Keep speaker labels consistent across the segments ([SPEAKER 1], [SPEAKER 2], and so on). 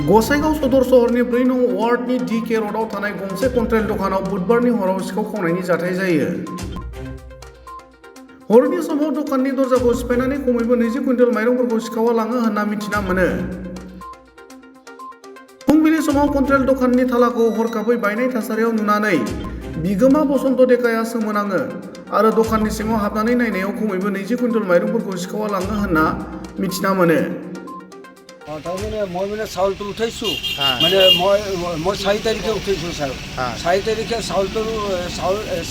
[SPEAKER 1] गसाइगाव सदर सहरनि 4 नं वार्डनि DK र'डआव थानाय गंसे कन्ट्रेल दखानाव बुधबारनि हराव सिखाव खावनायनि जाथाय जायो। हरनि समाव दखाननि दरजाखौ सिफायनानै खमैबो 20 कुइन्टेल माइरंफोरखौ सिखावा लाङो होनना मिथिना मोनो। फुंबिलि समाव कन्ट्रेल दखाननि थालाखौ हरखाबै बायनाय थासारियाव नुनानै बिगोमा बसन्त देकाया सोमोनाङो आरो दखाननि सिङाव हाबनानै नायनायाव खमैबो 20 कुइन्टेल माइरंफोरखौ सिखावा लाङो होनना मिथिना मोनो।
[SPEAKER 2] তাৰমানে মই মানে চাউলটো উঠাইছোঁ মানে মই 4 তাৰিখে উঠাইছোঁ চাউল 4 তাৰিখে চাউলটো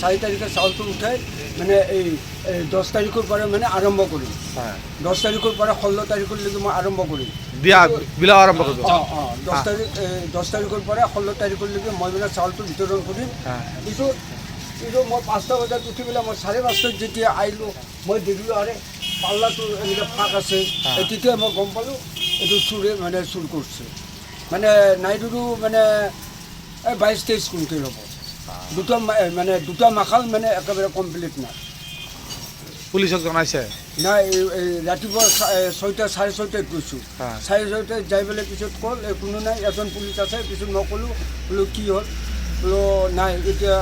[SPEAKER 2] 4 তাৰিখে চাউলটো উঠাই মানে এই 10 তাৰিখৰ পৰা মানে আৰম্ভ কৰিম 10 তাৰিখৰ পৰা 16 তাৰিখলৈকে মই আৰম্ভ কৰিম
[SPEAKER 3] দিয়া বিলা আৰম্ভ কৰিব
[SPEAKER 2] 10 তাৰিখৰ পৰা 16 তাৰিখলৈকে মই মানে চাউলটো বিতৰণ কৰিম কিন্তু মই 5টা বজাত উঠি পেলাই মই 5:30 যেতিয়া আহিলোঁ মই দেখিলোঁ আৰে পাল্লাটো এনেকৈ ফাঁক আছে তেতিয়া মই গম পালোঁ এইটো চুৰে মানে চুৰ কৰিছে মানে নাইডুৰো মানে 22-23 কুইণ্টেল হ'ব দুটা মাখাল মানে একেবাৰে কমপ্লিট নাই
[SPEAKER 3] পুলিচক জনাইছে
[SPEAKER 2] নাই ৰাতিপুৱা 6টা 6:30 গৈছোঁ 6:30 যাই পেলাই পিছত ক'ল কোনো নাই এজন পুলিচ আছে পিছত মই ক'লোঁ বোলো কি হ'ল বোলো নাই এতিয়া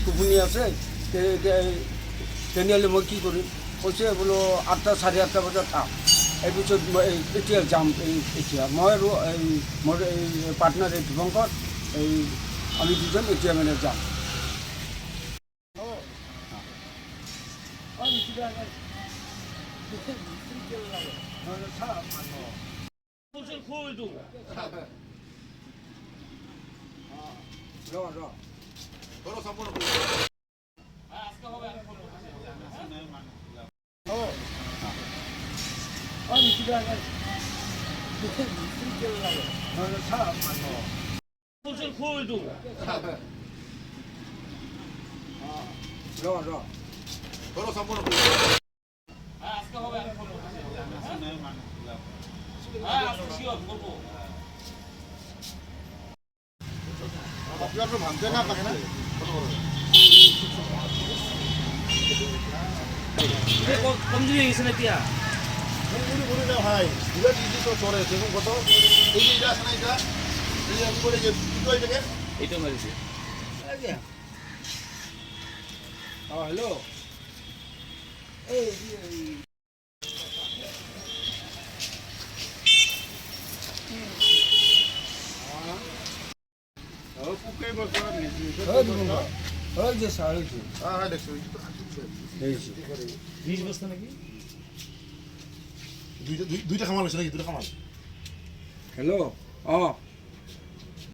[SPEAKER 2] টোপনি আছে তেনেহ'লে মই কি কৰিম কৈছে বোলো 8টা 8:30 বজাত আহ তাৰপিছত মই এতিয়া যাম এতিয়া মই আৰু মোৰ এই পাৰ্টনাৰ এই দিবংকৰ আমি দুজন এতিয়া মানে যাম
[SPEAKER 4] কমজুরি হয়ে গেছে না এতিয়া
[SPEAKER 5] ভাই চলে দেখুন কত এই যে আছে না এটা এই আমি বলে যে দুটো এটাকে
[SPEAKER 4] এইটা মারিছে
[SPEAKER 2] হ্যালো যে স্যার
[SPEAKER 5] হ্যাঁ দেখছি
[SPEAKER 4] 20 বস্তা নাকি
[SPEAKER 5] দুইটা খামাল হয়েছে নাকি দুটো খামাল
[SPEAKER 2] হেল্ল'